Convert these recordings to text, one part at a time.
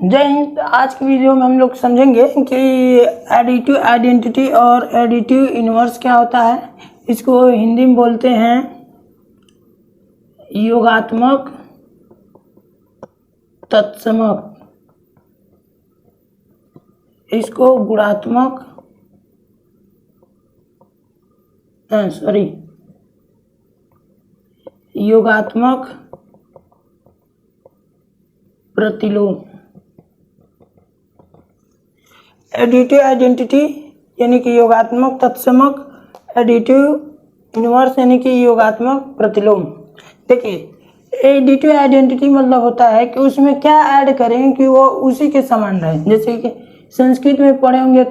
जय हिंद। आज की वीडियो में हम लोग समझेंगे कि एडिटिव आइडेंटिटी और एडिटिव इनवर्स क्या होता है। इसको हिंदी में बोलते हैं योगात्मक तत्समक, इसको गुणात्मक योगात्मक प्रतिलोम। एडिटिव आइडेंटिटी यानी कि योगात्मक तत्समक, एडिटिव इनवर्स यानी कि योगात्मक प्रतिलोम। देखिए, एडिटिव आइडेंटिटी मतलब होता है कि उसमें क्या ऐड करें कि वो उसी के समान रहे। जैसे कि संस्कृत में पढ़े होंगे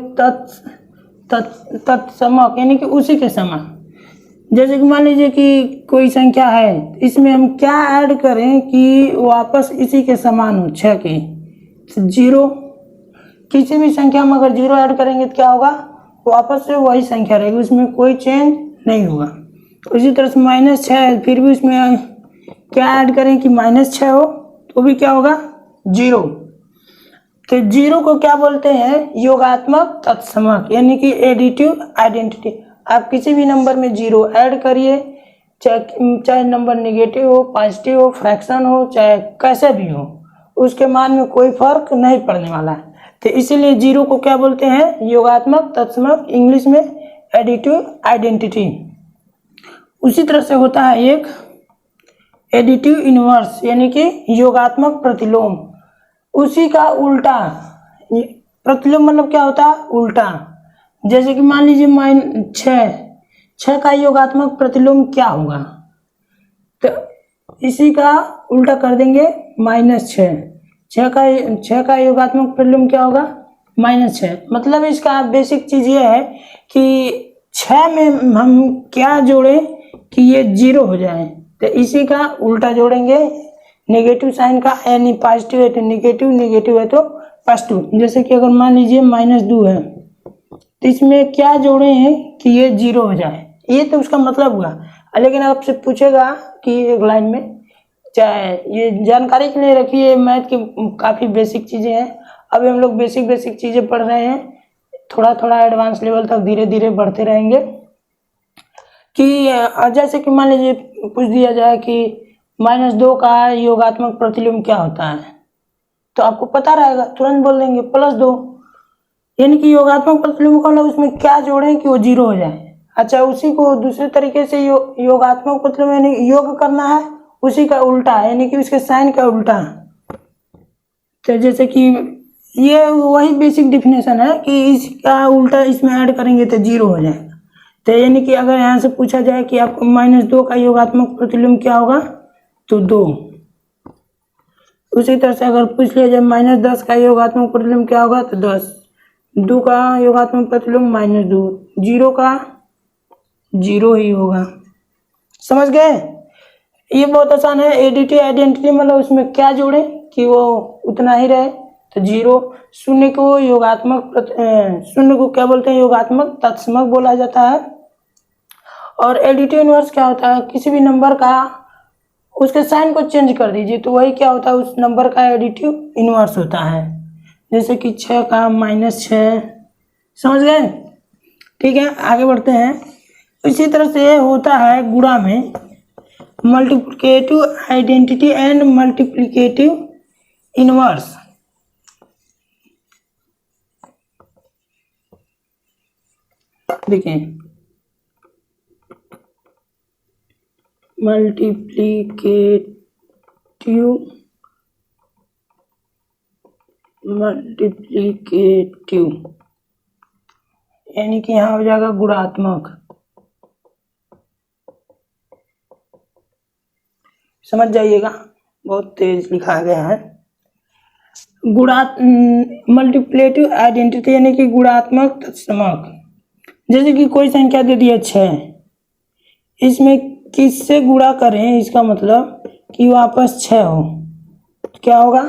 तत्समक यानी कि उसी के समान। जैसे कि मान लीजिए कि कोई संख्या है, इसमें हम क्या ऐड करें कि वापस इसी के समान हो। 6 के 0, किसी भी संख्या में अगर 0 ऐड करेंगे तो क्या होगा, वापस से वही संख्या रहेगी, उसमें कोई चेंज नहीं होगा। तो इसी तरह से -6 है, फिर भी उसमें क्या ऐड करें कि -6 हो तो भी क्या होगा, 0। तो 0 को क्या बोलते हैं, योगात्मक तत्समक यानी कि एडिटिव आइडेंटिटी। आप किसी भी नंबर में 0 ऐड करिए, चाहे नंबर नेगेटिव हो, पॉजिटिव हो, फ्रैक्शन हो, चाहे कैसे भी हो, उसके मान में कोई फर्क नहीं पड़ने वाला है। तो इसीलिए 0 को क्या बोलते हैं, योगात्मक तत्समक, इंग्लिश में एडिटिव आइडेंटिटी। उसी तरह से होता है एक एडिटिव इनवर्स यानी कि योगात्मक प्रतिलोम। उसी का उल्टा, प्रतिलोम मतलब क्या होता है, उल्टा। जैसे कि मान लीजिए -6 का योगात्मक प्रतिलोम क्या होगा, तो इसी का उल्टा कर देंगे -6। 6 का योगात्मक प्रतिलोम क्या होगा, -6। मतलब इसका बेसिक चीज ये है कि 6 में हम क्या जोड़ें कि ये 0 हो जाए, तो इसी का उल्टा जोड़ेंगे, नेगेटिव साइन का, यानी पॉजिटिव है तो नेगेटिव, नेगेटिव है तो पॉजिटिव। जैसे कि अगर मान लीजिए -2 है तो इसमें क्या जोड़े हैं कि ये 0 हो जाए, ये तो उसका मतलब हुआ। लेकिन आपसे पूछेगा कि एक लाइन में, चाहे ये जानकारी के लिए रखिए, मैथ की काफ़ी बेसिक चीज़ें हैं। अभी हम लोग बेसिक चीज़ें पढ़ रहे हैं, थोड़ा थोड़ा एडवांस लेवल तक धीरे धीरे बढ़ते रहेंगे। कि जैसे कि मान लीजिए पूछ दिया जाए कि -2 का योगात्मक प्रतिलोम क्या होता है, तो आपको पता रहेगा, तुरंत बोल देंगे +2। यानी कि योगात्मक प्रतिलोम का मतलब उसमें क्या जोड़ें कि वो 0 हो जाए। अच्छा, उसी को दूसरे तरीके से योगात्मक प्रतिलोम यानी योग करना है, उसी का उल्टा यानी कि उसके साइन का उल्टा। तो जैसे कि ये वही बेसिक डिफिनेशन है कि इसका उल्टा इसमें ऐड करेंगे तो 0 हो जाएगा। तो यानी कि अगर यहाँ से पूछा जाए कि आपको -2 का योगात्मक प्रतिलोम क्या होगा, तो 2। उसी तरह से अगर पूछ लिया जाए -10 का योगात्मक प्रतिलोम क्या होगा, तो 10। 2 का योगात्मक प्रतिलोम -2, 0 का 0 ही होगा। समझ गए, ये बहुत आसान है। एडिटिव आइडेंटिटी मतलब उसमें क्या जोड़े कि वो उतना ही रहे, तो 0। शून्य को शून्य को क्या बोलते हैं, योगात्मक तत्समक बोला जाता है। और एडिटिव इनवर्स क्या होता है, किसी भी नंबर का उसके साइन को चेंज कर दीजिए तो वही क्या होता है, उस नंबर का एडिटिव इनवर्स होता है। जैसे कि 6 का -6, समझ गए। ठीक है, आगे बढ़ते हैं। इसी तरह से होता है गुणा में multiplicative identity and multiplicative inverse. देखिए, मल्टीप्लिकेटिव यानी कि यहाँ हो जाएगा गुणात्मक। समझ जाइएगा, बहुत तेज लिखा गया है। मल्टीप्लिकेटिव आइडेंटिटी यानी कि गुणात्मक तत्समक। जैसे कि कोई संख्या दे दिया 6, इसमें किससे गुणा करें, इसका मतलब कि वापस 6 हो, क्या होगा,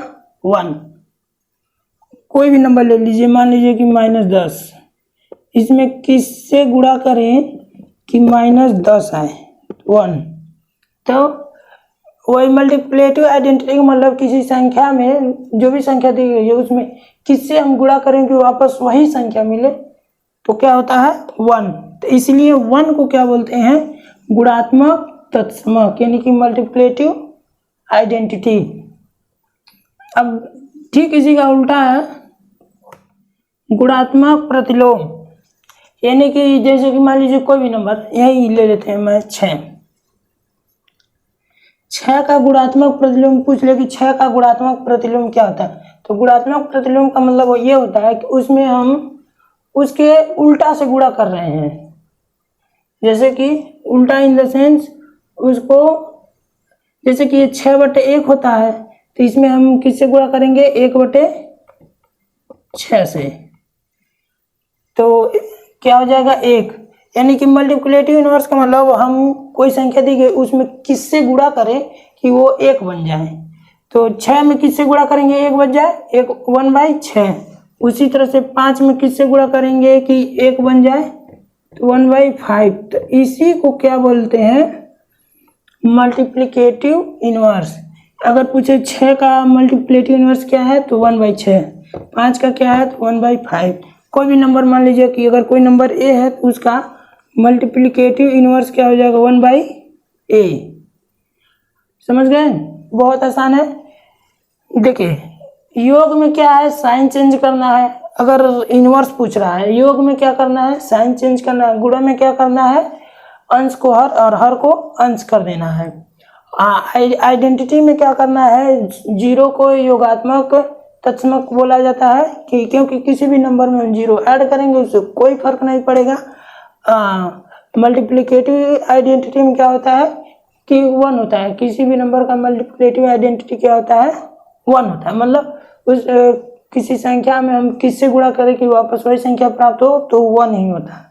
1। कोई भी नंबर ले लीजिए, मान लीजिए कि -10, इसमें किससे गुणा करें कि -10 आए, 1। तो वही मल्टीप्लेटिव आइडेंटिटी का मतलब किसी संख्या में जो भी संख्या दी गई है उसमें किससे हम गुणा करें कि वापस वही संख्या मिले, तो क्या होता है 1। तो इसलिए 1 को क्या बोलते हैं, गुणात्मक तत्समक, यानी कि मल्टीप्लेटिव आइडेंटिटी। अब ठीक इसी का उल्टा है गुणात्मक प्रतिलोम, यानी कि जैसे कि मान लीजिए कोई भी नंबर, यही ले लेते हैं मैं 6 का गुणात्मक प्रतिलोम पूछ ले कि 6 का गुणात्मक प्रतिलोम क्या होता है, तो गुणात्मक प्रतिलोम का मतलब ये होता है कि उसमें हम उसके उल्टा से गुणा कर रहे हैं। जैसे कि उल्टा इन द सेंस उसको, जैसे कि ये 6/1 होता है तो इसमें हम किससे गुणा करेंगे, 1/6 से, तो क्या हो जाएगा 1। यानी कि मल्टीप्लिकेटिव इनवर्स का मतलब हम कोई संख्या दी गई उसमें किससे गुणा करें कि वो 1 बन जाए। तो 6 में किससे गुणा करेंगे 1 बन जाए, 1/6। उसी तरह से 5 में किससे गुणा करेंगे कि 1 बन जाए, तो 1/5। तो इसी को क्या बोलते हैं, मल्टीप्लिकेटिव इनवर्स। अगर पूछे 6 का मल्टीप्लिकेटिव इनवर्स क्या है तो 1/6, 5 का क्या है तो 1/5। कोई भी नंबर मान लीजिए कि अगर कोई नंबर ए है तो उसका मल्टीप्लिकेटिव इनवर्स क्या हो जाएगा 1/a। समझ गए, बहुत आसान है। देखिए योग में क्या है, साइन चेंज करना है। अगर इनवर्स पूछ रहा है, योग में क्या करना है, साइन चेंज करना है। गुणा में क्या करना है, अंश को हर और हर को अंश कर देना है। आइडेंटिटी में क्या करना है, जीरो को योगात्मक तत्समक बोला जाता है कि क्योंकि किसी भी नंबर में हम जीरो ऐड करेंगे उससे कोई फर्क नहीं पड़ेगा। मल्टीप्लिकेटिव आइडेंटिटी में क्या होता है कि 1 होता है, किसी भी नंबर का मल्टीप्लिकेटिव आइडेंटिटी क्या होता है 1 होता है। मतलब उस किसी संख्या में हम किससे गुणा करें कि वापस वही संख्या प्राप्त हो तो 1 ही होता है।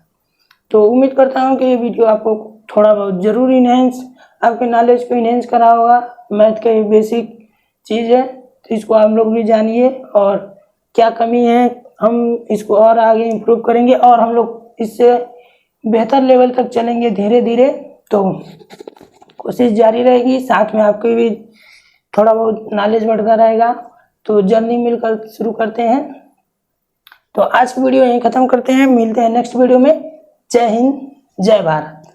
तो उम्मीद करता हूँ कि ये वीडियो आपको थोड़ा बहुत जरूर इनहेंस, आपके नॉलेज को इनहेंस करा होगा। मैथ का ये बेसिक चीज़ है तो इसको आप लोग भी जानिए, और क्या कमी है हम इसको और आगे इम्प्रूव करेंगे और हम लोग इससे बेहतर लेवल तक चलेंगे धीरे धीरे। तो कोशिश जारी रहेगी, साथ में आपकी भी थोड़ा बहुत नॉलेज बढ़ता रहेगा। तो जर्नी मिलकर शुरू करते हैं। तो आज की वीडियो यहीं ख़त्म करते हैं, मिलते हैं नेक्स्ट वीडियो में। जय हिंद, जय भारत।